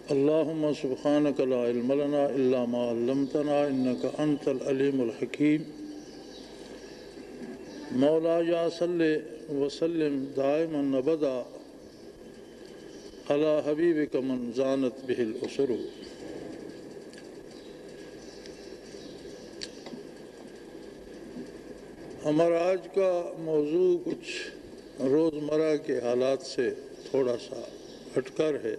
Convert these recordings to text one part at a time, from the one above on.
اللهم سبحانك لا علم لنا إلا ما علمتنا إنك أنت العليم الحكيم مولاي صل وسلم دائما أبدا على حبيبك من زانت به الأسر. ہمارا آج کا موضوع کچھ روزمرہ کے حالات سے تھوڑا سا ہٹ کر ہے،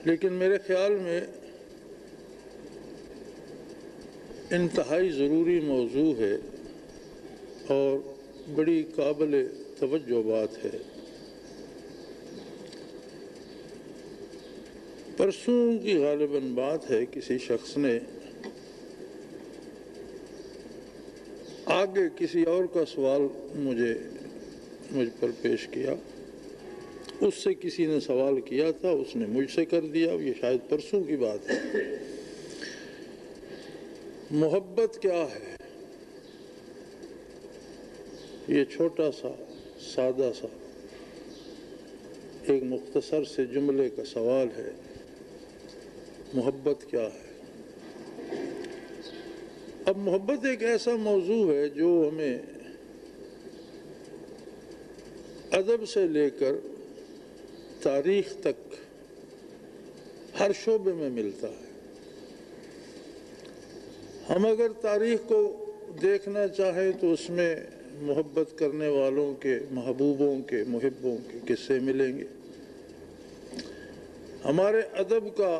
لیکن میرے خیال میں انتہائی ضروری موضوع ہے اور بڑی قابل توجہ بات ہے۔ پرسوں کی غالباً بات ہے، کسی شخص نے آگے کسی اور کا سوال مجھ پر پیش کیا، اس سے کسی نے سوال کیا تھا، اس نے مجھ سے کر دیا، یہ شاید پرسوں کی بات ہے۔ محبت کیا ہے؟ یہ چھوٹا سا سادہ سا ایک مختصر سے جملے کا سوال ہے، محبت کیا ہے؟ اب محبت ایک ایسا موضوع ہے جو ہمیں ادب سے لے کر تاریخ تک ہر شعبے میں ملتا ہے۔ ہم اگر تاریخ کو دیکھنا چاہیں تو اس میں محبت کرنے والوں کے، محبوبوں کے، محبوں کے قصے ملیں گے۔ ہمارے ادب کا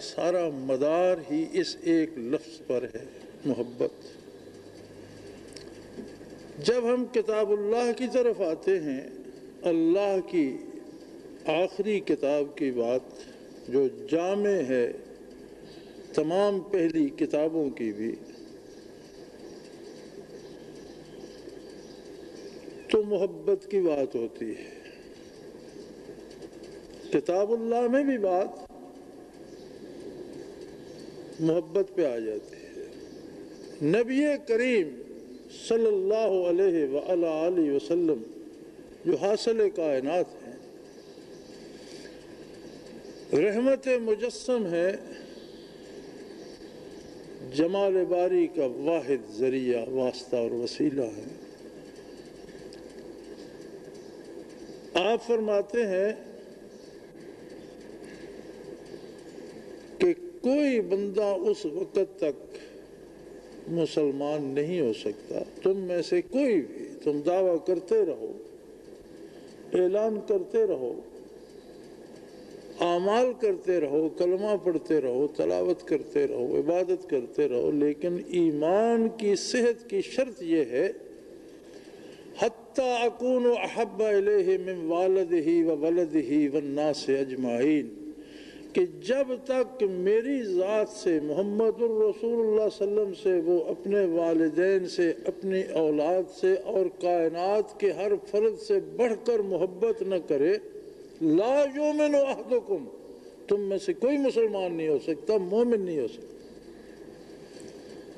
سارا مدار ہی اس ایک لفظ پر ہے، محبت۔ جب ہم کتاب اللہ کی طرف آتے ہیں، اللہ کی آخری کتاب کی بات جو جامع ہے تمام پہلی کتابوں کی بھی، تو محبت کی بات ہوتی ہے۔ کتاب اللہ میں بھی بات محبت پہ آ جاتی ہے۔ نبی کریم صلی اللہ علیہ وآلہ وسلم جو حاصل کائنات ہیں، رحمت مجسم ہے، جمال باری کا واحد ذریعہ، واسطہ اور وسیلہ ہے۔ آپ فرماتے ہیں کہ کوئی بندہ اس وقت تک مسلمان نہیں ہو سکتا، تم میں سے کوئی بھی، تم دعویٰ کرتے رہو، اعلان کرتے رہو، اعمال کرتے رہو، کلمہ پڑھتے رہو، تلاوت کرتے رہو، عبادت کرتے رہو، لیکن ایمان کی صحت کی شرط یہ ہے حَتَّى أَكُونُ أَحَبَّ إِلَيْهِ مِنْ وَالِدِهِ وَوَلَدِهِ وَالنَّاسِ أَجْمَعِينَ، کہ جب تک میری ذات سے، محمد الرسول اللہ صلی اللہ علیہ وسلم سے، وہ اپنے والدین سے، اپنی اولاد سے اور کائنات کے ہر فرد سے بڑھ کر محبت نہ کرے، لا یؤمن احدکم، تم میں سے کوئی مسلمان نہیں ہو سکتا، مومن نہیں ہو سکتا۔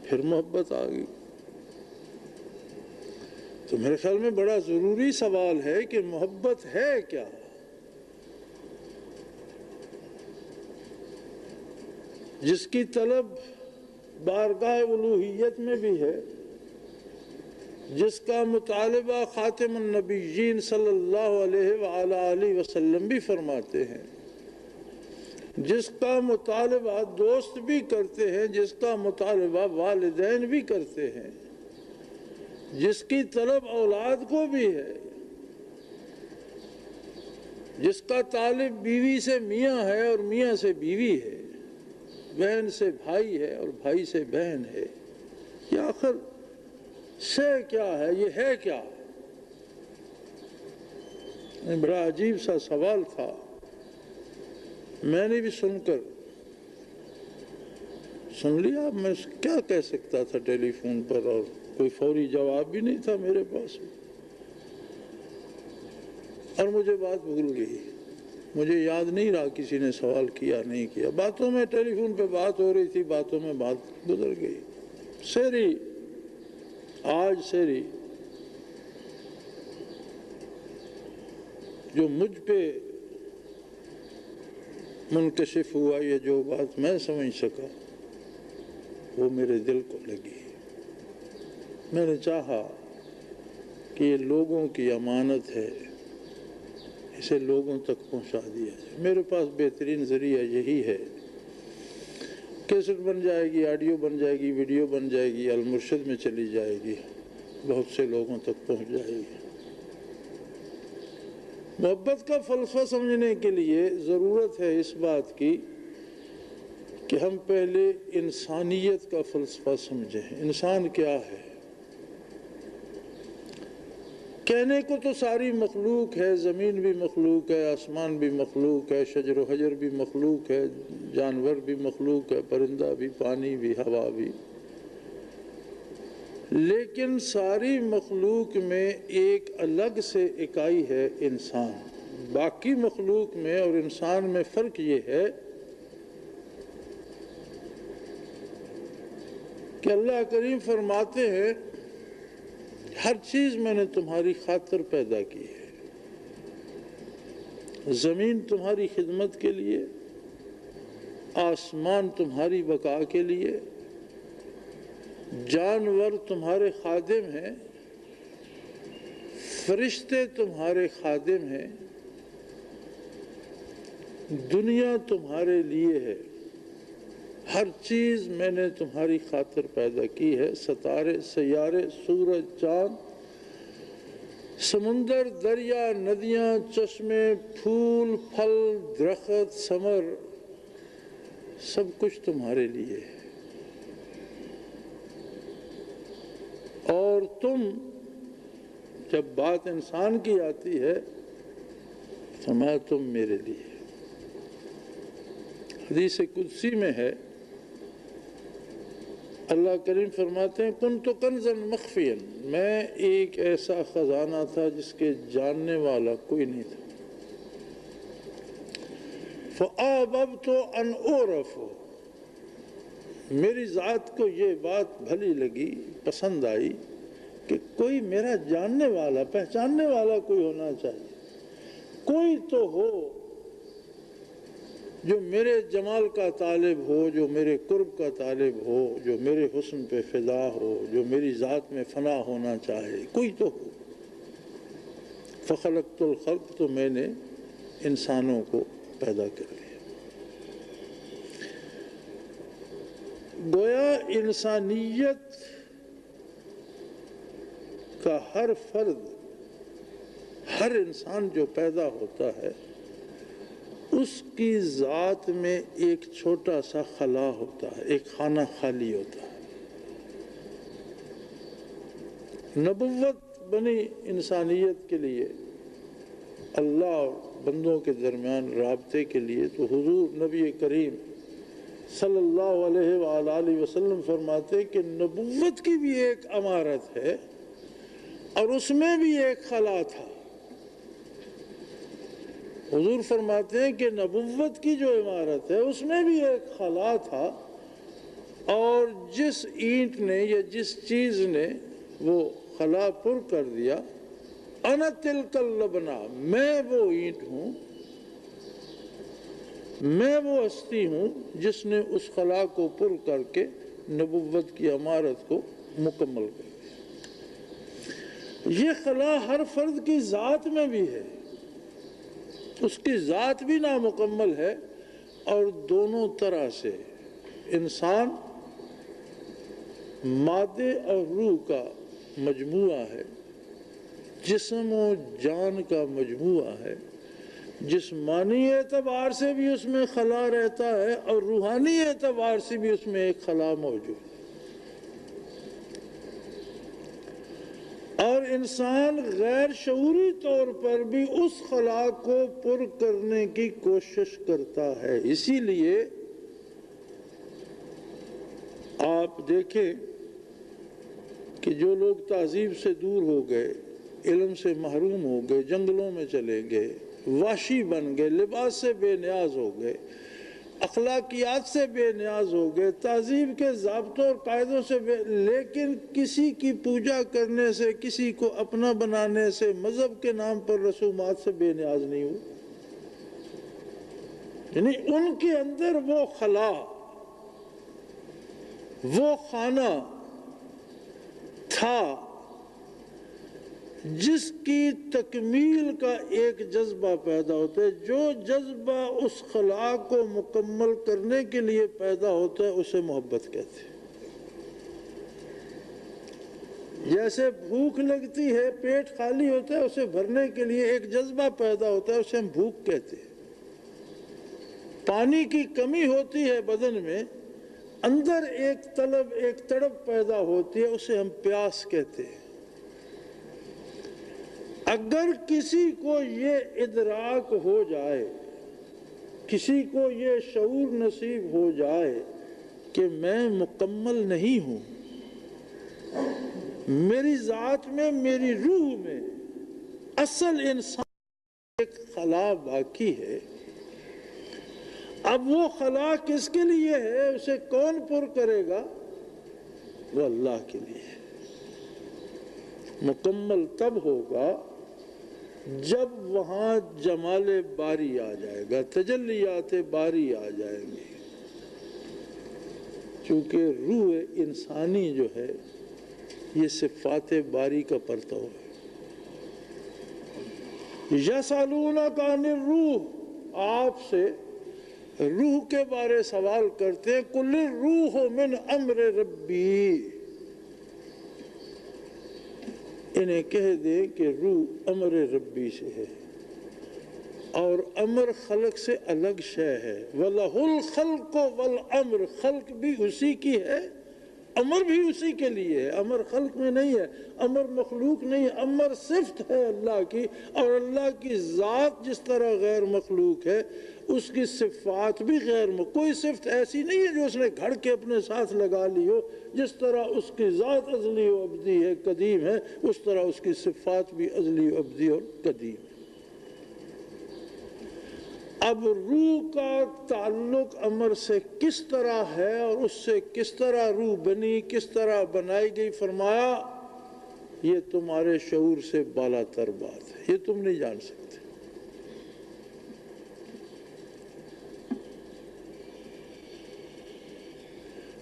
پھر محبت آ گئی۔ تو میرے خیال میں بڑا ضروری سوال ہے کہ محبت ہے کیا؟ جس کی طلب بارگاہ الوہیت میں بھی ہے، جس کا مطالبہ خاتم النبیین صلی اللہ علیہ وآلہ وسلم بھی فرماتے ہیں، جس کا مطالبہ دوست بھی کرتے ہیں، جس کا مطالبہ والدین بھی کرتے ہیں، جس کی طلب اولاد کو بھی ہے، جس کا طالب بیوی سے میاں ہے اور میاں سے بیوی ہے، بہن سے بھائی ہے اور بھائی سے بہن ہے، یہ آخر سے کیا ہے؟ یہ ہے کیا؟ بڑا عجیب سا سوال تھا، میں نے بھی سن لیا، میں کیا کہہ سکتا تھا ٹیلی فون پر، اور کوئی فوری جواب بھی نہیں تھا میرے پاس، اور مجھے بات بھول گئی، مجھے یاد نہیں رہا کسی نے سوال کیا نہیں کیا، باتوں میں ٹیلی فون پہ بات ہو رہی تھی، باتوں میں بات گزر گئی۔ سیری، آج سیری جو مجھ پہ منکشف ہوا، یا جو بات میں سمجھ سکا، وہ میرے دل کو لگی۔ میں نے چاہا کہ یہ لوگوں کی امانت ہے، اسے لوگوں تک پہنچا دیا جائے۔ میرے پاس بہترین ذریعہ یہی ہے، کیسٹ بن جائے گی، آڈیو بن جائے گی، ویڈیو بن جائے گی، المرشد میں چلی جائے گی، بہت سے لوگوں تک پہنچ جائے گی۔ محبت کا فلسفہ سمجھنے کے لیے ضرورت ہے اس بات کی کہ ہم پہلے انسانیت کا فلسفہ سمجھیں۔ انسان کیا ہے؟ کہنے کو تو ساری مخلوق ہے، زمین بھی مخلوق ہے، آسمان بھی مخلوق ہے، شجر و حجر بھی مخلوق ہے، جانور بھی مخلوق ہے، پرندہ بھی، پانی بھی، ہوا بھی، لیکن ساری مخلوق میں ایک الگ سے اکائی ہے انسان۔ باقی مخلوق میں اور انسان میں فرق یہ ہے کہ اللہ کریم فرماتے ہیں ہر چیز میں نے تمہاری خاطر پیدا کی ہے۔ زمین تمہاری خدمت کے لیے، آسمان تمہاری بقا کے لیے، جانور تمہارے خادم ہیں، فرشتے تمہارے خادم ہیں، دنیا تمہارے لیے ہے۔ ہر چیز میں نے تمہاری خاطر پیدا کی ہے۔ ستارے، سیارے، سورج، چاند، سمندر، دریا، ندیاں، چشمے، پھول، پھل، درخت، ثمر، سب کچھ تمہارے لیے ہے۔ اور تم، جب بات انسان کی آتی ہے، فرمایا تم میرے لیے۔ حدیث قدسی میں ہے، اللہ کریم فرماتے ہیں کنت کنزا مخفیا، میں ایک ایسا خزانہ تھا جس کے جاننے والا کوئی نہیں تھا۔ فَأَحْبَبْتُ أَنْ أُعْرَفَ، میری ذات کو یہ بات بھلی لگی، پسند آئی کہ کوئی میرا جاننے والا، پہچاننے والا کوئی ہونا چاہیے، کوئی تو ہو جو میرے جمال کا طالب ہو، جو میرے قرب کا طالب ہو، جو میرے حسن پہ فدا ہو، جو میری ذات میں فنا ہونا چاہے، کوئی تو ہو۔ فخلقت الخلق، تو میں نے انسانوں کو پیدا کر لیا۔ گویا انسانیت کا ہر فرد، ہر انسان جو پیدا ہوتا ہے، اس کی ذات میں ایک چھوٹا سا خلا ہوتا ہے، ایک خانہ خالی ہوتا ہے۔ نبوت بنی انسانیت کے لیے، اللہ اور بندوں کے درمیان رابطے کے لیے، تو حضور نبی کریم صلی اللہ علیہ وآلہ وسلم فرماتے کہ نبوت کی بھی ایک امارت ہے اور اس میں بھی ایک خلا تھا۔ حضور فرماتے ہیں کہ نبوت کی جو عمارت ہے اس میں بھی ایک خلا تھا، اور جس اینٹ نے یا جس چیز نے وہ خلا پر کر دیا، انا تلک اللبنہ، میں وہ اینٹ ہوں، میں وہ ہستی ہوں جس نے اس خلا کو پر کر کے نبوت کی عمارت کو مکمل کر دیا۔ یہ خلا ہر فرد کی ذات میں بھی ہے، اس کی ذات بھی نامکمل ہے، اور دونوں طرح سے انسان مادے اور روح کا مجموعہ ہے، جسم و جان کا مجموعہ ہے۔ جسمانی اعتبار سے بھی اس میں خلا رہتا ہے اور روحانی اعتبار سے بھی اس میں ایک خلا موجود ہے، اور انسان غیر شعوری طور پر بھی اس خلا کو پر کرنے کی کوشش کرتا ہے۔ اسی لیے آپ دیکھیں کہ جو لوگ تہذیب سے دور ہو گئے، علم سے محروم ہو گئے، جنگلوں میں چلے گئے، وحشی بن گئے، لباس سے بے نیاز ہو گئے، اخلاقیات سے بے نیاز ہو گئے، تہذیب کے ضابطوں اور قاعدوں سے لیکن کسی کی پوجا کرنے سے، کسی کو اپنا بنانے سے، مذہب کے نام پر رسومات سے بے نیاز نہیں ہوئے۔ یعنی ان کے اندر وہ خلا، وہ خانہ تھا جس کی تکمیل کا ایک جذبہ پیدا ہوتا ہے۔ جو جذبہ اس خلا کو مکمل کرنے کے لیے پیدا ہوتا ہے اسے محبت کہتے ہیں۔ جیسے بھوک لگتی ہے، پیٹ خالی ہوتا ہے، اسے بھرنے کے لیے ایک جذبہ پیدا ہوتا ہے، اسے ہم بھوک کہتے ہیں۔ پانی کی کمی ہوتی ہے بدن میں، اندر ایک طلب، ایک تڑپ پیدا ہوتی ہے، اسے ہم پیاس کہتے ہیں۔ اگر کسی کو یہ ادراک ہو جائے، کسی کو یہ شعور نصیب ہو جائے کہ میں مکمل نہیں ہوں، میری ذات میں، میری روح میں اصل انسان ایک خلا باقی ہے، اب وہ خلا کس کے لیے ہے، اسے کون پر کرے گا؟ وہ اللہ کے لیے ہے۔ مکمل تب ہوگا جب وہاں جمال باری آ جائے گا، تجلیات باری آ جائیں گے، چونکہ روح انسانی جو ہے یہ صفات باری کا پرتو ہے۔ یسألونک عن الروح، آپ سے روح کے بارے سوال کرتے ہیں، قل الروح من امر ربی، انہیں کہہ دیں کہ روح امر ربی سے ہے، اور امر خلق سے الگ شے ہے۔ وَلَهُ الْخَلْقُ وَالْأَمْرُ، خلق بھی اسی کی ہے، امر بھی اسی کے لیے ہے۔ امر خلق میں نہیں ہے، امر مخلوق نہیں ہے، امر صفت ہے اللہ کی، اور اللہ کی ذات جس طرح غیر مخلوق ہے، اس کی صفات بھی غیر مخلوق۔ کوئی صفت ایسی نہیں ہے جو اس نے گھڑ کے اپنے ساتھ لگا لی ہو، جس طرح اس کی ذات ازلی و ابدی ہے، قدیم ہے، اس طرح اس کی صفات بھی ازلی و ابدی اور قدیم ہے۔ اب روح کا تعلق امر سے کس طرح ہے اور اس سے کس طرح روح بنی، کس طرح بنائی گئی، فرمایا یہ تمہارے شعور سے بالا تر بات ہے، یہ تم نہیں جان سکتے۔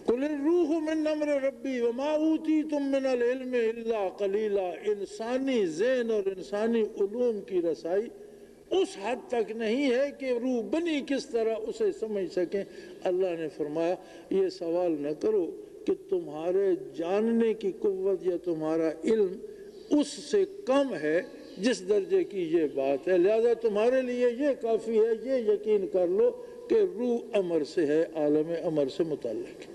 قل الروح من امر ربی وما اوتیتم من العلم الا قلیلا، انسانی ذہن اور انسانی علوم کی رسائی اس حد تک نہیں ہے کہ روح بنی کس طرح اسے سمجھ سکیں۔ اللہ نے فرمایا یہ سوال نہ کرو کہ تمہارے جاننے کی قوت یا تمہارا علم اس سے کم ہے جس درجے کی یہ بات ہے، لہذا تمہارے لیے یہ کافی ہے، یہ یقین کر لو کہ روح امر سے ہے، عالم امر سے متعلق ہے۔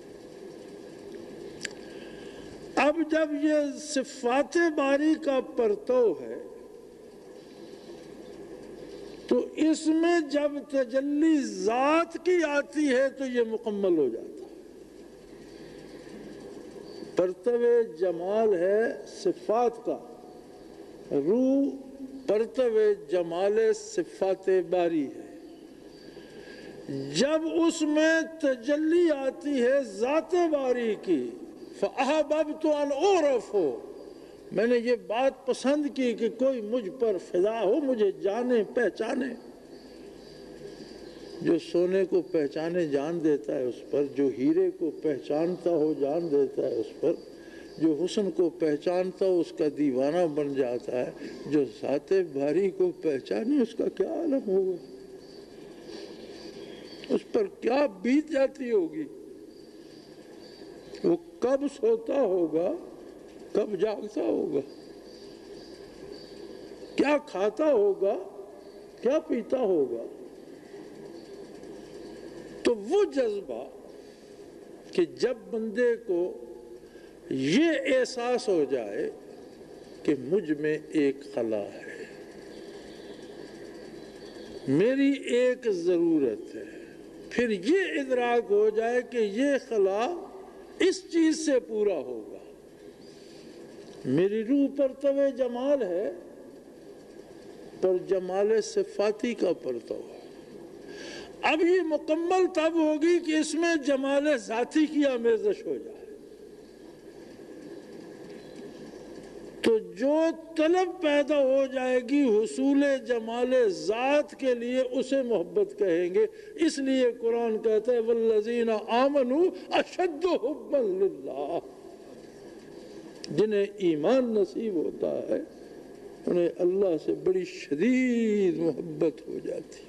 اب جب یہ صفات باری کا پرتو ہے تو اس میں جب تجلی ذات کی آتی ہے تو یہ مکمل ہو جاتا ہے۔ پرتو جمال ہے صفات کا، روح پرتو جمال صفات باری ہے۔ جب اس میں تجلی آتی ہے ذات باری کی، فَأَحْبَبْتُ أَنْ أُعْرَفُ، میں نے یہ بات پسند کی کہ کوئی مجھ پر فدا ہو، مجھے جانے پہچانے۔ جو سونے کو پہچانے جان دیتا ہے اس پر، جو ہیرے کو پہچانتا ہو جان دیتا ہے اس پر، جو حسن کو پہچانتا ہو اس کا دیوانہ بن جاتا ہے، جو ذات باری کو پہچانے اس کا کیا عالم ہوگا، اس پر کیا بیت جاتی ہوگی، وہ کب سوتا ہوگا، کب جاگتا ہوگا، کیا کھاتا ہوگا، کیا پیتا ہوگا۔ تو وہ جذبہ کہ جب بندے کو یہ احساس ہو جائے کہ مجھ میں ایک خلا ہے، میری ایک ضرورت ہے، پھر یہ ادراک ہو جائے کہ یہ خلا اس چیز سے پورا ہوگا۔ میری روح پرتو جمال ہے، پر جمال صفاتی کا پرتو ہے۔ اب یہ مکمل تب ہوگی کہ اس میں جمال ذاتی کی آمیزش ہو جائے. تو جو طلب پیدا ہو جائے گی حصول جمال ذات کے لیے اسے محبت کہیں گے. اس لیے قرآن کہتا ہے والذین آمنوا اشد حبا للہ. جنہیں ایمان نصیب ہوتا ہے انہیں اللہ سے بڑی شدید محبت ہو جاتی.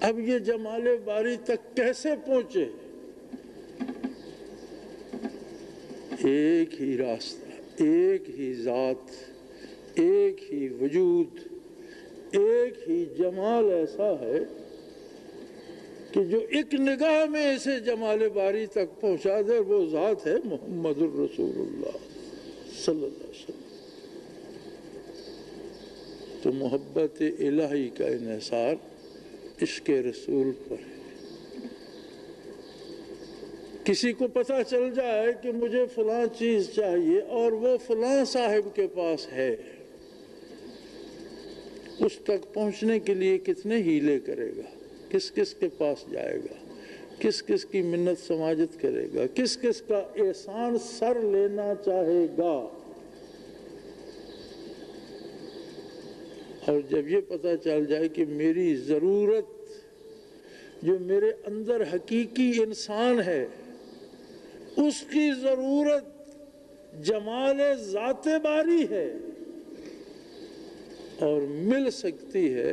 اب یہ جمال باری تک کیسے پہنچے؟ ایک ہی راستہ، ایک ہی ذات، ایک ہی وجود، ایک ہی جمال ایسا ہے کہ جو ایک نگاہ میں اسے جمال باری تک پہنچا دے. وہ ذات ہے محمد الرسول اللہ صلی اللہ علیہ وسلم. تو محبت الہی کا انحصار عشق رسول پر ہے. کسی کو پتہ چل جائے کہ مجھے فلاں چیز چاہیے اور وہ فلاں صاحب کے پاس ہے، اس تک پہنچنے کے لیے کتنے ہیلے کرے گا، کس کس کے پاس جائے گا، کس کس کی منت سماجت کرے گا، کس کس کا احسان سر لینا چاہے گا. اور جب یہ پتہ چل جائے کہ میری ضرورت جو میرے اندر حقیقی انسان ہے اس کی ضرورت جمال ذات باری ہے اور مل سکتی ہے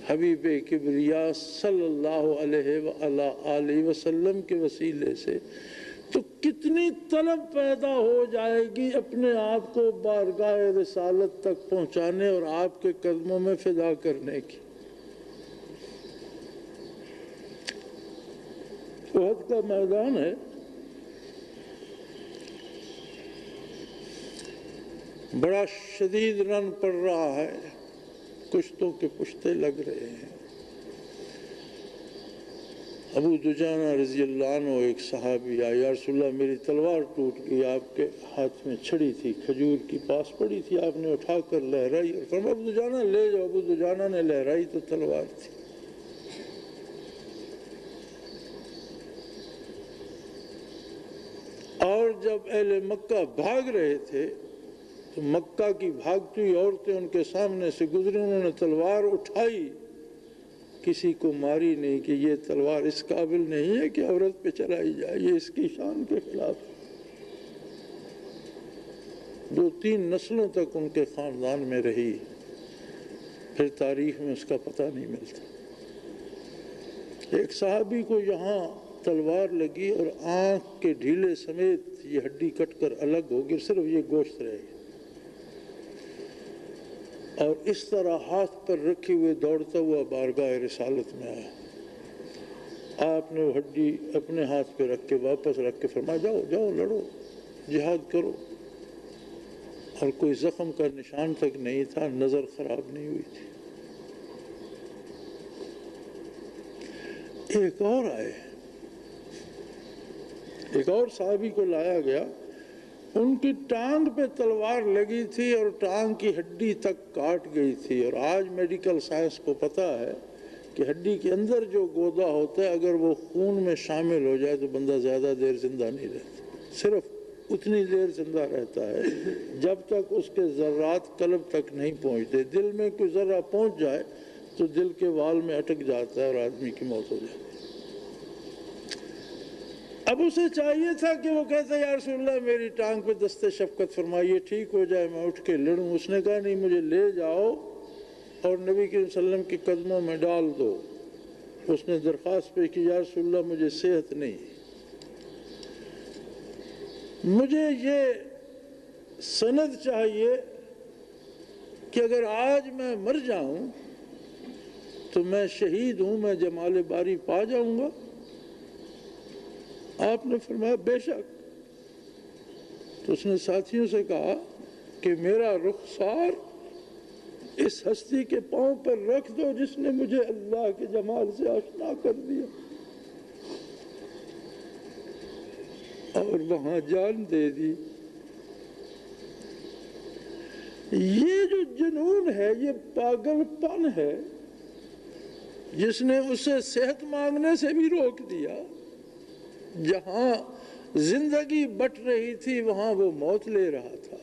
حبیب کبریا صلی اللہ علیہ وآلہ وسلم کے وسیلے سے، تو کتنی طلب پیدا ہو جائے گی اپنے آپ کو بارگاہ رسالت تک پہنچانے اور آپ کے قدموں میں فدا کرنے کی. احد کا میدان ہے، بڑا شدید رن پڑ رہا ہے، کشتوں کے پشتے لگ رہے ہیں. ابو دجانہ رضی اللہ عنہ ایک صحابی آیا، یا رسول اللہ میری تلوار ٹوٹ گئی، آپ کے ہاتھ میں چھڑی تھی، کھجور کی پاس پڑی تھی، آپ نے اٹھا کر لہرائی اور فرمایا ابو دجانہ لے جاؤ. ابو دجانہ نے لہرائی تو تلوار تھی. اور جب اہل مکہ بھاگ رہے تھے تو مکہ کی بھاگتی ہوئی عورتیں ان کے سامنے سے گزری، انہوں نے تلوار اٹھائی، کسی کو ماری نہیں کہ یہ تلوار اس قابل نہیں ہے کہ عورت پہ چلائی جائے، یہ اس کی شان کے خلاف. 2-3 نسلوں تک ان کے خاندان میں رہی، پھر تاریخ میں اس کا پتہ نہیں ملتا. ایک صحابی کو یہاں تلوار لگی اور آنکھ کے ڈھیلے سمیت یہ ہڈی کٹ کر الگ ہو گئی، صرف یہ گوشت رہے گی، اور اس طرح ہاتھ پر رکھے ہوئے دوڑتا ہوا بارگاہ رسالت میں آیا. آپ نے وہ ہڈی اپنے ہاتھ پہ رکھ کے واپس رکھ کے فرمایا جاؤ جاؤ لڑو، جہاد کرو. اور کوئی زخم کا نشان تک نہیں تھا، نظر خراب نہیں ہوئی تھی. ایک اور آئے، ایک اور صحابی کو لایا گیا، ان کی ٹانگ پہ تلوار لگی تھی اور ٹانگ کی ہڈی تک کاٹ گئی تھی. اور آج میڈیکل سائنس کو پتہ ہے کہ ہڈی کے اندر جو گودا ہوتا ہے اگر وہ خون میں شامل ہو جائے تو بندہ زیادہ دیر زندہ نہیں رہتا، صرف اتنی دیر زندہ رہتا ہے جب تک اس کے ذرات قلب تک نہیں پہنچتے. دل میں کوئی ذرہ پہنچ جائے تو دل کے وال میں اٹک جاتا ہے اور آدمی کی موت ہو جاتی ہے. اب اسے چاہیے تھا کہ وہ کہتا یا رسول اللہ میری ٹانگ پہ دست شفقت فرمائیے، ٹھیک ہو جائے میں اٹھ کے لڑوں. اس نے کہا نہیں، مجھے لے جاؤ اور نبی کریم صلی اللہ علیہ وسلم کے قدموں میں ڈال دو. اس نے درخواست پہ کی یا رسول اللہ مجھے صحت نہیں، مجھے یہ سند چاہیے کہ اگر آج میں مر جاؤں تو میں شہید ہوں، میں جمال باری پا جاؤں گا. آپ نے فرمایا بے شک. تو اس نے ساتھیوں سے کہا کہ میرا رخسار اس ہستی کے پاؤں پر رکھ دو جس نے مجھے اللہ کے جمال سے آشنا کر دیا، اور وہاں جان دے دی. یہ جو جنون ہے، یہ پاگل پن ہے جس نے اسے صحت مانگنے سے بھی روک دیا۔ جہاں زندگی بٹ رہی تھی وہاں وہ موت لے رہا تھا۔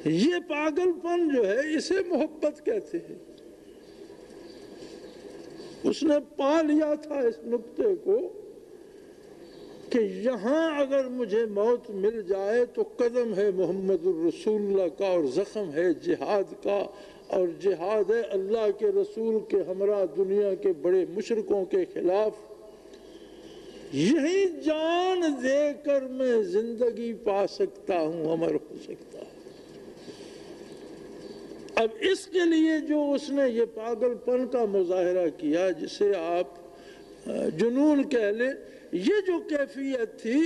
یہ پاگل پن جو ہے اسے محبت کہتے ہیں۔ اس نے پا لیا تھا اس نقطے کو کہ یہاں اگر مجھے موت مل جائے تو قدم ہے محمد الرسول اللہ کا، اور زخم ہے جہاد کا، اور جہاد ہے اللہ کے رسول کے ہمراہ دنیا کے بڑے مشرکوں کے خلاف۔ یہی جان دے کر میں زندگی پا سکتا ہوں، امر ہو سکتا ہوں۔ اب اس کے لیے جو اس نے یہ پاگل پن کا مظاہرہ کیا، جسے آپ جنون کہہ لیں، یہ جو کیفیت تھی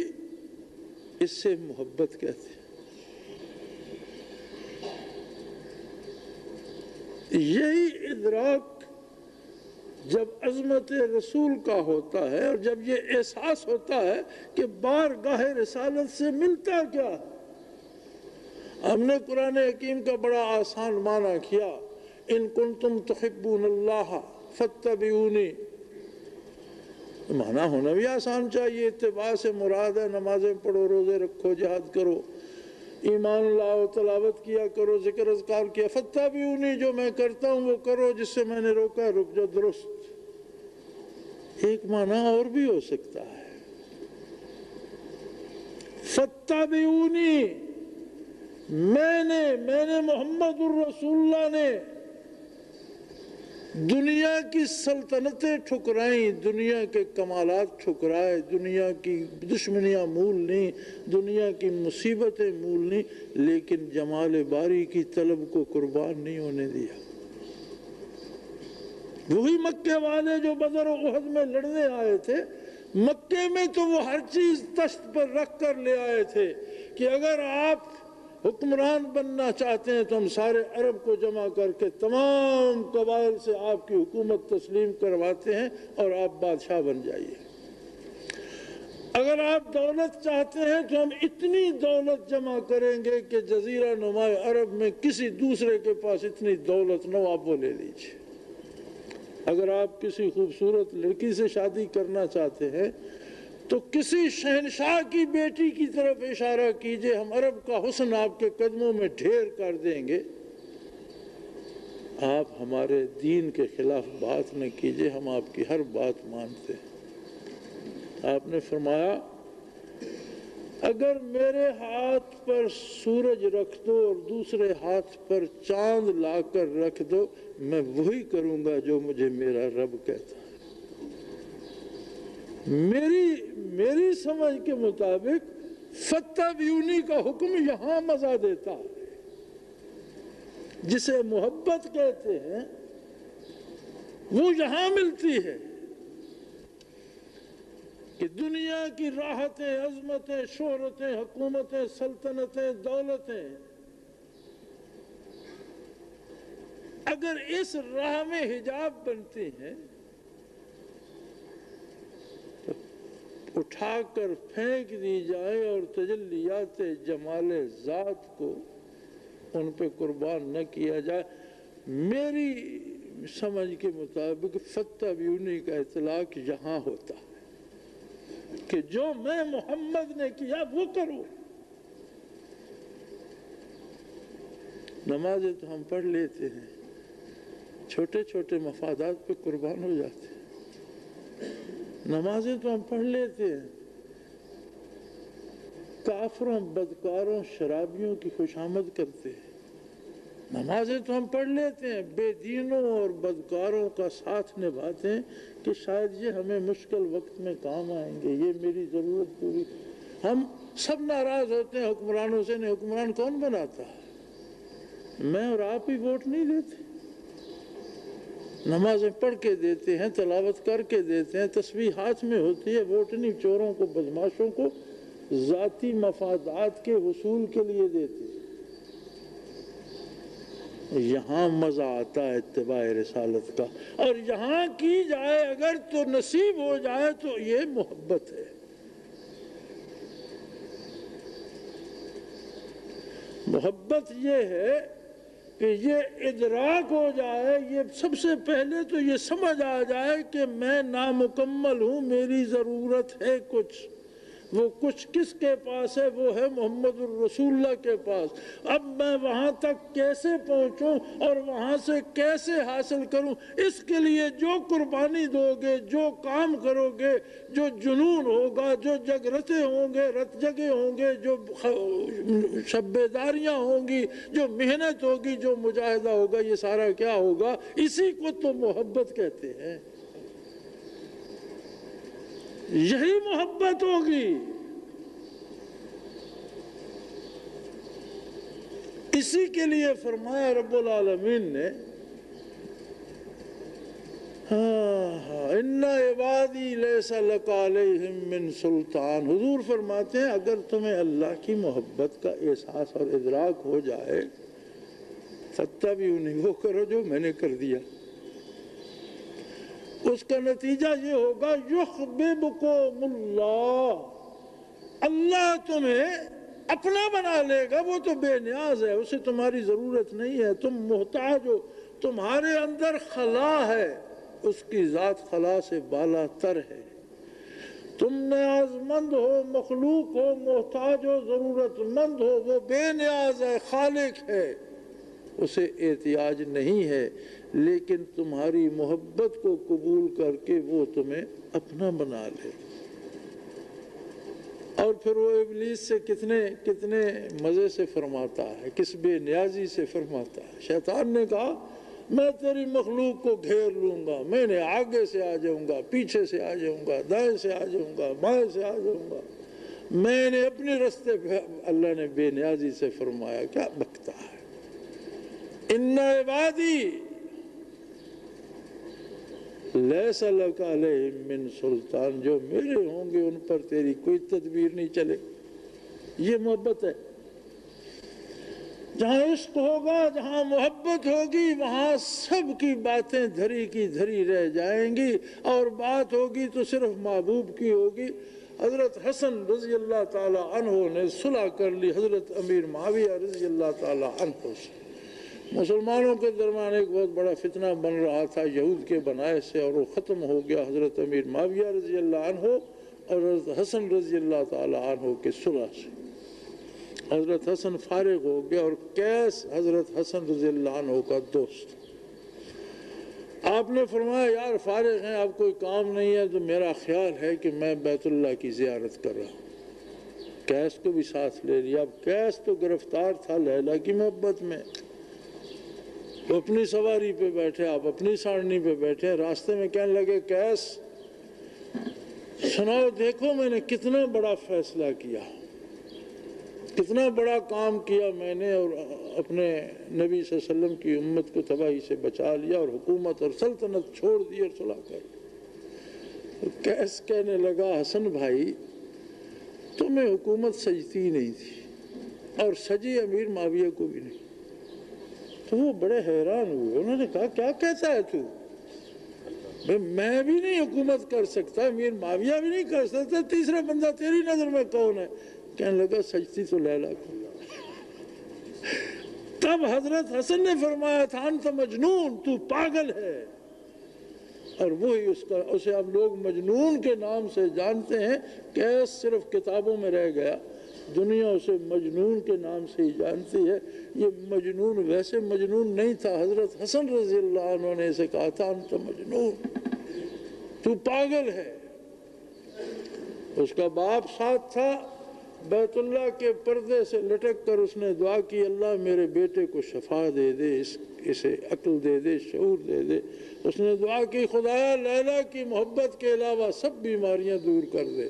اس سے محبت کہتے ہیں۔ یہی ادراک جب عظمت رسول کا ہوتا ہے، اور جب یہ احساس ہوتا ہے کہ بارگاہ رسالت سے ملتا کیا ہے۔ ہم نے قرآن حکیم کا بڑا آسان معنی کیا، ان کنتم تحبون اللہ فاتبعونی۔ معنی ہونا بھی آسان چاہیے۔ اتباع سے مراد ہے نمازیں پڑھو، روزے رکھو، جہاد کرو، ایمان لاؤ، تلاوت کیا کرو، ذکر اذکار کیا۔ فاتبعونی، جو میں کرتا ہوں وہ کرو، جس سے میں نے روکا رک جاؤ، درست۔ ایک معنی اور بھی ہو سکتا ہے، فاتبعونی، میں نے محمد الرسول اللہ نے دنیا کی سلطنتیں ٹھکرائیں، دنیا کے کمالات ٹھکرائے، دنیا کی دشمنیاں مول لیں، دنیا کی مصیبتیں مول لیں، لیکن جمال باری کی طلب کو قربان نہیں ہونے دیا۔ وہی مکے والے جو بدر و احد میں لڑنے آئے تھے، مکے میں تو وہ ہر چیز تشت پر رکھ کر لے آئے تھے کہ اگر آپ حکمران بننا چاہتے ہیں تو ہم سارے عرب کو جمع کر کے تمام قبائل سے آپ کی حکومت تسلیم کرواتے ہیں اور آپ بادشاہ بن جائیے۔ اگر آپ دولت چاہتے ہیں تو ہم اتنی دولت جمع کریں گے کہ جزیرہ نما عرب میں کسی دوسرے کے پاس اتنی دولت نہ ہو، آپ وہ لے لیجیے۔ اگر آپ کسی خوبصورت لڑکی سے شادی کرنا چاہتے ہیں تو کسی شہنشاہ کی بیٹی کی طرف اشارہ کیجئے، ہم عرب کا حسن آپ کے قدموں میں ڈھیر کر دیں گے۔ آپ ہمارے دین کے خلاف بات نہ کیجئے، ہم آپ کی ہر بات مانتے ہیں۔ آپ نے فرمایا اگر میرے ہاتھ پر سورج رکھ دو اور دوسرے ہاتھ پر چاند لا کر رکھ دو، میں وہی کروں گا جو مجھے میرا رب کہتا ہے۔ میری سمجھ کے مطابق فاتبعونی کا حکم یہاں مزہ دیتا ہے۔ جسے محبت کہتے ہیں وہ یہاں ملتی ہے کہ دنیا کی راحتیں، عظمتیں، شہرتیں، حکومتیں، سلطنتیں، دولتیں اگر اس راہ میں حجاب بنتی ہیں تو اٹھا کر پھینک دی جائے اور تجلیات جمال ذات کو ان پہ قربان نہ کیا جائے۔ میری سمجھ کے مطابق فاتبعونی کا اطلاق یہاں ہوتا ہے کہ جو میں محمد نے کیا وہ کرو۔ نمازیں تو ہم پڑھ لیتے ہیں، چھوٹے چھوٹے مفادات پہ قربان ہو جاتے ہیں۔ نمازیں تو ہم پڑھ لیتے ہیں، کافروں، بدکاروں، شرابیوں کی خوشامد کرتے ہیں۔ نمازیں تو ہم پڑھ لیتے ہیں، بے دینوں اور بدکاروں کا ساتھ نبھاتے ہیں کہ شاید یہ ہمیں مشکل وقت میں کام آئیں گے، یہ میری ضرورت پوری۔ ہم سب ناراض ہوتے ہیں حکمرانوں سے، نہیں حکمران کون بناتا ہے؟ میں اور آپ ہی ووٹ نہیں دیتے۔ نمازیں پڑھ کے دیتے ہیں، تلاوت کر کے دیتے ہیں، تسبیح ہاتھ میں ہوتی ہے، ووٹ نہیں چوروں کو، بدماشوں کو ذاتی مفادات کے حصول کے لیے دیتے ہیں۔ یہاں مزہ آتا ہے اتباع رسالت کا، اور یہاں کی جائے اگر تو نصیب ہو جائے تو یہ محبت ہے۔ محبت یہ ہے کہ یہ ادراک ہو جائے، یہ سب سے پہلے تو یہ سمجھ آ جائے کہ میں نامکمل ہوں، میری ضرورت ہے کچھ، وہ کچھ کس کے پاس ہے؟ وہ ہے محمد الرسول اللہ کے پاس۔ اب میں وہاں تک کیسے پہنچوں اور وہاں سے کیسے حاصل کروں؟ اس کے لیے جو قربانی دو گے، جو کام کرو گے، جو جنون ہوگا، جو جگرتے ہوں گے، رت جگے ہوں گے، جو شبیداریاں ہوں گی، جو محنت ہوگی، جو مجاہدہ ہوگا، یہ سارا کیا ہوگا؟ اسی کو تو محبت کہتے ہیں، یہی محبت ہوگی۔ اسی کے لیے فرمایا رب العالمین نے، اِنَّ عِبَادِي لَيْسَ لَكَ عَلَيْهِمْ مِنْ سُلْطَانٍ۔ حضور فرماتے ہیں اگر تمہیں اللہ کی محبت کا احساس اور ادراک ہو جائے، فَاتَّبِعُونِی، وہ کرو جو میں نے کر دیا۔ اس کا نتیجہ یہ ہوگا یحببکم اللہ، اللہ تمہیں اپنا بنا لے گا۔ وہ تو بے نیاز ہے، اسے تمہاری ضرورت نہیں ہے، تم محتاج ہو، تمہارے اندر خلا ہے، اس کی ذات خلا سے بالا تر ہے۔ تم نیاز مند ہو، مخلوق ہو، محتاج ہو، ضرورت مند ہو، وہ بے نیاز ہے، خالق ہے، اسے احتیاج نہیں ہے، لیکن تمہاری محبت کو قبول کر کے وہ تمہیں اپنا بنا لے۔ اور پھر وہ ابلیس سے کتنے مزے سے فرماتا ہے، کس بے نیازی سے فرماتا ہے۔ شیطان نے کہا میں تیری مخلوق کو گھیر لوں گا، میں نے آگے سے آ جاؤں گا، پیچھے سے آ جاؤں گا، دائیں سے آ جاؤں گا، بائیں سے آ جاؤں گا، میں نے اپنے رستے پہ۔ اللہ نے بے نیازی سے فرمایا، کیا بکتا ہے، اِنَّ عِبَادِی لَيْسَ لَكَ عَلَيْهِمْ مِنْ سُلْطَانٍ، جو میرے ہوں گے ان پر تیری کوئی تدبیر نہیں چلے۔ یہ محبت ہے۔ جہاں عشق ہوگا، جہاں محبت ہوگی، وہاں سب کی باتیں دھری کی دھری رہ جائیں گی، اور بات ہوگی تو صرف محبوب کی ہوگی۔ حضرت حسن رضی اللہ تعالی عنہ نے صلح کر لی حضرت امیر معاویہ رضی اللہ تعالی عنہ سے۔ مسلمانوں کے درمیان ایک بہت بڑا فتنہ بن رہا تھا یہود کے بنائے سے، اور وہ ختم ہو گیا حضرت امیر معاویہ رضی اللہ عنہ اور حضرت حسن رضی اللہ تعالی عنہ کے صلح سے۔ حضرت حسن فارغ ہو گیا، اور قیس حضرت حسن رضی اللہ عنہ کا دوست۔ آپ نے فرمایا یار فارغ ہیں، اب کوئی کام نہیں ہے، تو میرا خیال ہے کہ میں بیت اللہ کی زیارت کر رہا ہوں۔ قیس کو بھی ساتھ لے لیا۔ اب قیس تو گرفتار تھا لیلا کی محبت میں، وہ اپنی سواری پہ بیٹھے، آپ اپنی ساڑھنی پہ بیٹھے، راستے میں کہنے لگے قیس سناؤ، دیکھو میں نے کتنا بڑا فیصلہ کیا، کتنا بڑا کام کیا میں نے، اور اپنے نبی صلی اللہ علیہ وسلم کی امت کو تباہی سے بچا لیا، اور حکومت اور سلطنت چھوڑ دی اور صلح کر۔ قیس کہنے لگا حسن بھائی تمہیں حکومت سجتی نہیں تھی، اور سجی امیر معاویہ کو بھی نہیں۔ تو وہ بڑے حیران ہوئے، انہوں نے کہا کیا کہتا ہے تو؟ میں بھی نہیں حکومت کر سکتا، امیر معاویہ بھی نہیں کر سکتا، تیسرا بندہ تیری نظر میں کون ہے؟ کہنے لگا سجتی تو لیلا کو۔ تب حضرت حسن نے فرمایا تھا انت مجنون، تو پاگل ہے، اور وہی اسے اب لوگ مجنون کے نام سے جانتے ہیں۔ قیس صرف کتابوں میں رہ گیا، دنیا اسے مجنون کے نام سے ہی جانتی ہے۔ یہ مجنون ویسے مجنون نہیں تھا، حضرت حسن رضی اللہ عنہ نے اسے کہا تھا انت مجنون، تو پاگل ہے۔ اس کا باپ ساتھ تھا، بیت اللہ کے پردے سے لٹک کر اس نے دعا کی اللہ میرے بیٹے کو شفا دے دے، اسے عقل دے دے، شعور دے دے۔ اس نے دعا کی خدایا لیلا کی محبت کے علاوہ سب بیماریاں دور کر دے،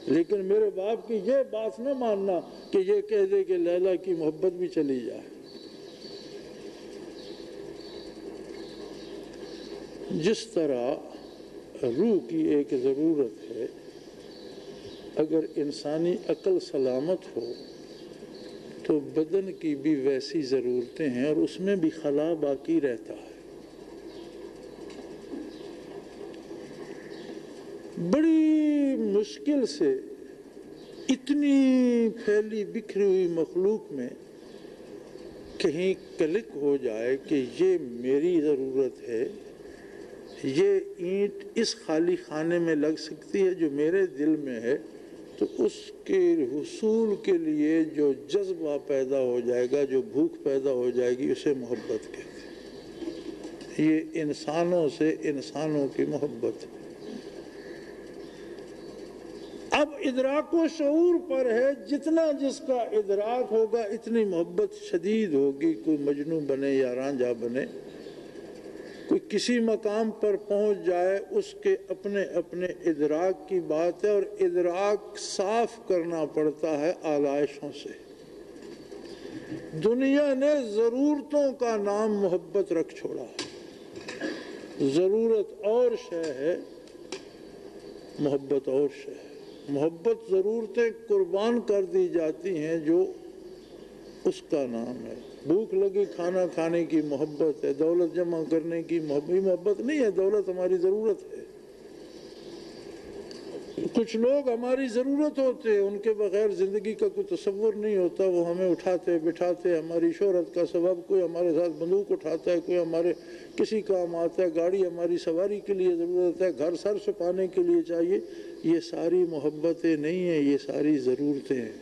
لیکن میرے باپ کی یہ بات نہ ماننا کہ یہ کہہ دے کہ لیلا کی محبت بھی چلی جائے۔ جس طرح روح کی ایک ضرورت ہے، اگر انسانی عقل سلامت ہو تو بدن کی بھی ویسی ضرورتیں ہیں، اور اس میں بھی خلا باقی رہتا ہے۔ بڑی مشکل سے اتنی پھیلی بکھری ہوئی مخلوق میں کہیں کلک ہو جائے کہ یہ میری ضرورت ہے، یہ اینٹ اس خالی خانے میں لگ سکتی ہے جو میرے دل میں ہے، تو اس کے حصول کے لیے جو جذبہ پیدا ہو جائے گا، جو بھوک پیدا ہو جائے گی، اسے محبت کہتے ہیں۔ یہ انسانوں سے انسانوں کی محبت ہے۔ اب ادراک و شعور پر ہے، جتنا جس کا ادراک ہوگا اتنی محبت شدید ہوگی۔ کوئی مجنوں بنے یا رانجھا بنے، کوئی کسی مقام پر پہنچ جائے، اس کے اپنے اپنے ادراک کی بات ہے، اور ادراک صاف کرنا پڑتا ہے آلائشوں سے۔ دنیا نے ضرورتوں کا نام محبت رکھ چھوڑا ہے۔ ضرورت اور شے ہے، محبت اور شے ہے۔ محبت ضرورتیں قربان کر دی جاتی ہیں جو اس کا نام ہے۔ بھوک لگی کھانا کھانے کی محبت ہے، دولت جمع کرنے کی محبت نہیں ہے، دولت ہماری ضرورت ہے۔ کچھ لوگ ہماری ضرورت ہوتے ہیں، ان کے بغیر زندگی کا کوئی تصور نہیں ہوتا، وہ ہمیں اٹھاتے بٹھاتے، ہماری شہرت کا سبب، کوئی ہمارے ساتھ بندوق اٹھاتا ہے، کوئی ہمارے کسی کام آتا ہے، گاڑی ہماری سواری کے لیے ضرورت ہے، گھر سر چھپانے کے لیے چاہیے۔ یہ ساری محبتیں نہیں ہیں، یہ ساری ضرورتیں ہیں۔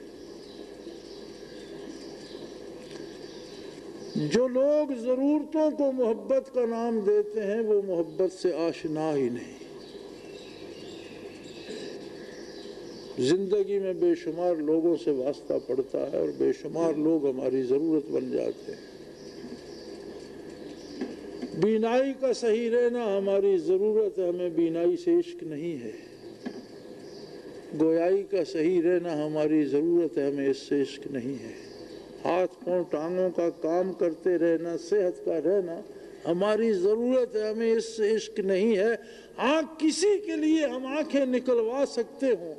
جو لوگ ضرورتوں کو محبت کا نام دیتے ہیں وہ محبت سے آشنا ہی نہیں۔ زندگی میں بے شمار لوگوں سے واسطہ پڑتا ہے، اور بے شمار لوگ ہماری ضرورت بن جاتے ہیں۔ بینائی کا صحیح رہنا ہماری ضرورت ہے، ہمیں بینائی سے عشق نہیں ہے۔ گویائی کا صحیح رہنا ہماری ضرورت ہے، ہمیں اس سے عشق نہیں ہے۔ ہاتھ پاؤں ٹانگوں کا کام کرتے رہنا، صحت کا رہنا ہماری ضرورت ہے، ہمیں اس سے عشق نہیں ہے۔ ہاں، کسی کے لیے ہم آنکھیں نکلوا سکتے ہوں،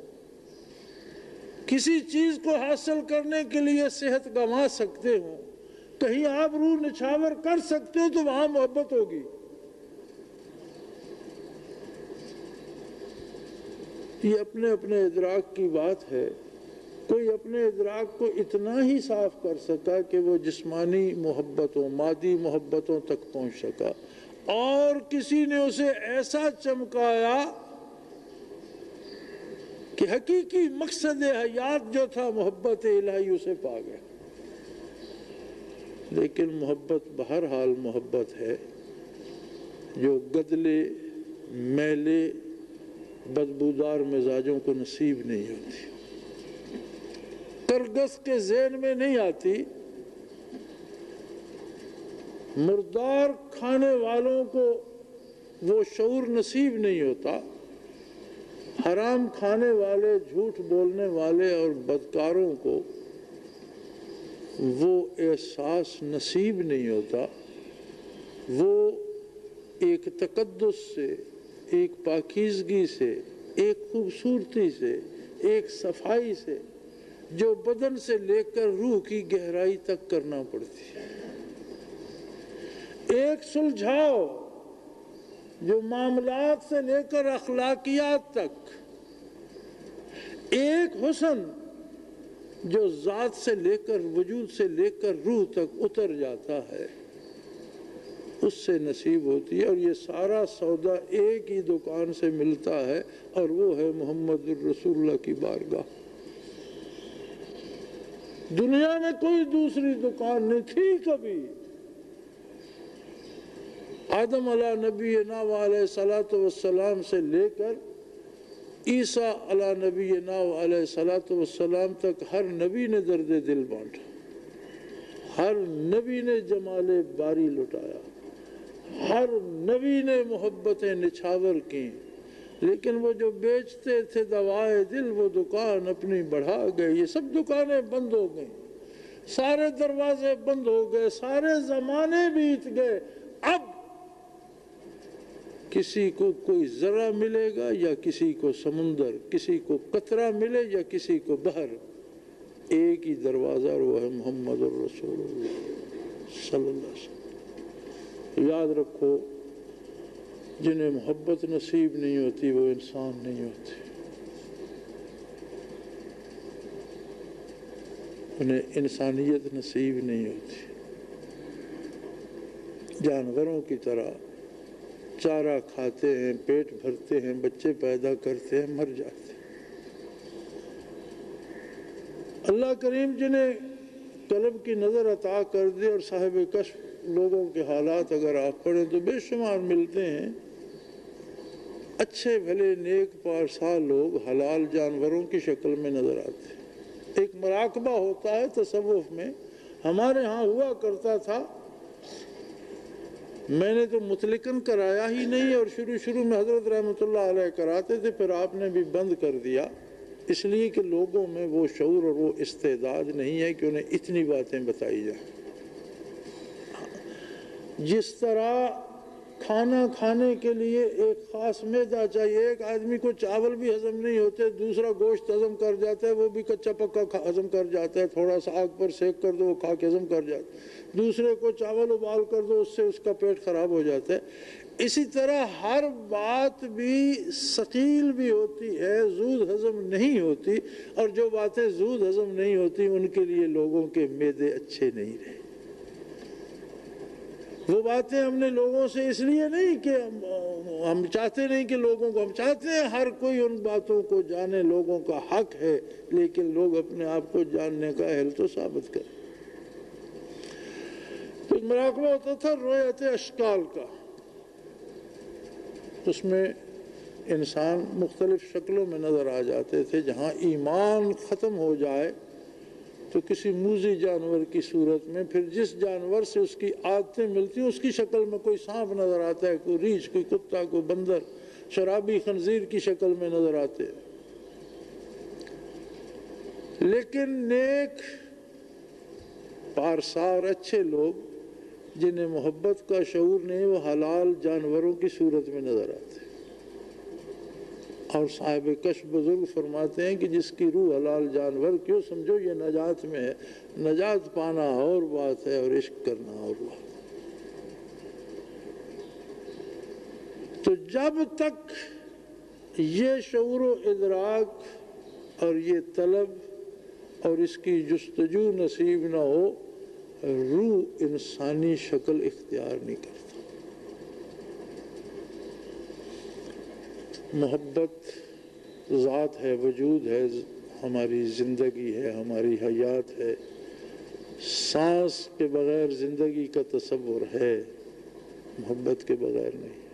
کسی چیز کو حاصل کرنے کے لیے صحت گنوا سکتے ہوں، کہیں آبرو نچھاور کر سکتے ہو، تو وہاں محبت ہوگی۔ یہ اپنے اپنے ادراک کی بات ہے۔ کوئی اپنے ادراک کو اتنا ہی صاف کر سکا کہ وہ جسمانی محبتوں، مادی محبتوں تک پہنچ سکا، اور کسی نے اسے ایسا چمکایا کہ حقیقی مقصد حیات جو تھا محبت الہی اسے پا گیا۔ لیکن محبت بہرحال محبت ہے جو گدلے، میلے، بدبودار مزاجوں کو نصیب نہیں ہوتی، کرگس کے ذہن میں نہیں آتی۔ مردار کھانے والوں کو وہ شعور نصیب نہیں ہوتا، حرام کھانے والے، جھوٹ بولنے والے اور بدکاروں کو وہ احساس نصیب نہیں ہوتا۔ وہ ایک تقدس سے، ایک پاکیزگی سے، ایک خوبصورتی سے، ایک صفائی سے جو بدن سے لے کر روح کی گہرائی تک کرنا پڑتی ہے، ایک سلجھاؤ جو معاملات سے لے کر اخلاقیات تک، ایک حسن جو ذات سے لے کر، وجود سے لے کر روح تک اتر جاتا ہے، اس سے نصیب ہوتی ہے۔ اور یہ سارا سودا ایک ہی دکان سے ملتا ہے، اور وہ ہے محمد الرسول اللہ کی بارگاہ۔ دنیا میں کوئی دوسری دکان نہیں تھی کبھی۔ آدم علیہ نبینا علیہ الصلوۃ والسلام سے لے کر عیسیٰ علیہ نبینا علیہ الصلوۃ والسلام تک ہر نبی نے درد دل بانٹا، ہر نبی نے جمال باری لٹایا، ہر نبی نے محبتیں نچھاور کی، لیکن وہ جو بیچتے تھے دوائے دل، وہ دکان اپنی بڑھا گئے۔ یہ سب دکانیں بند ہو گئیں، سارے دروازے بند ہو گئے، سارے زمانے بیت گئے۔ اب کسی کو کوئی ذرہ ملے گا یا کسی کو سمندر، کسی کو قطرہ ملے یا کسی کو بحر، ایک ہی دروازہ، اور وہ ہے محمد الرسول اللہ صلی اللہ علیہ وسلم۔ یاد رکھو، جنہیں محبت نصیب نہیں ہوتی وہ انسان نہیں ہوتے، انہیں انسانیت نصیب نہیں ہوتی۔ جانوروں کی طرح چارہ کھاتے ہیں، پیٹ بھرتے ہیں، بچے پیدا کرتے ہیں، مر جاتے ہیں۔ اللہ کریم جنہیں قلب کی نظر عطا کر دے اور صاحب کشف لوگوں کے حالات اگر آپ پڑھیں تو بے شمار ملتے ہیں، اچھے بھلے نیک پارسا لوگ حلال جانوروں کی شکل میں نظر آتے ہیں۔ ایک مراقبہ ہوتا ہے تصوف میں، ہمارے ہاں ہوا کرتا تھا، میں نے تو مطلقاً کرایا ہی نہیں، اور شروع میں حضرت رحمۃ اللہ علیہ کراتے تھے، پھر آپ نے بھی بند کر دیا، اس لیے کہ لوگوں میں وہ شعور اور وہ استعداد نہیں ہے کہ انہیں اتنی باتیں بتائی جائیں۔ جس طرح کھانا کھانے کے لیے ایک خاص معدہ چاہیے، ایک آدمی کو چاول بھی ہضم نہیں ہوتے، دوسرا گوشت ہضم کر جاتا ہے، وہ بھی کچا پکا ہضم کر جاتا ہے، تھوڑا سا آگ پر سیک کر دو وہ کھا کے ہضم کر جاتا ہے، دوسرے کو چاول ابال کر دو اس سے اس کا پیٹ خراب ہو جاتا ہے۔ اسی طرح ہر بات بھی ثقیل بھی ہوتی ہے، زود ہضم نہیں ہوتی، اور جو باتیں زود ہضم نہیں ہوتی ان کے لیے لوگوں کے معدے اچھے نہیں رہے۔ وہ باتیں ہم نے لوگوں سے اس لیے نہیں کہ ہم چاہتے نہیں کہ لوگوں کو، ہم چاہتے ہیں ہر کوئی ان باتوں کو جانے، لوگوں کا حق ہے، لیکن لوگ اپنے آپ کو جاننے کا اہل تو ثابت کریں۔ تو مراقبہ ہوتا تھا رؤیت اشکال کا، اس میں انسان مختلف شکلوں میں نظر آ جاتے تھے۔ جہاں ایمان ختم ہو جائے تو کسی موذی جانور کی صورت میں، پھر جس جانور سے اس کی عادتیں ملتی ہیں اس کی شکل میں، کوئی سانپ نظر آتا ہے، کوئی ریچھ، کوئی کتا، کوئی بندر، شرابی خنزیر کی شکل میں نظر آتے ہیں۔ لیکن نیک پارسار اچھے لوگ جنہیں محبت کا شعور نہیں، وہ حلال جانوروں کی صورت میں نظر آتے ہیں۔ اور صاحب کشف بزرگ فرماتے ہیں کہ جس کی روح حلال جانور کیوں سمجھو یہ نجات میں ہے، نجات پانا اور بات ہے اور عشق کرنا اور بات۔ تو جب تک یہ شعور و ادراک اور یہ طلب اور اس کی جستجو نصیب نہ ہو، روح انسانی شکل اختیار نہیں کرتا۔ محبت ذات ہے، وجود ہے، ہماری زندگی ہے، ہماری حیات ہے، سانس کے بغیر زندگی کا تصور ہے، محبت کے بغیر نہیں۔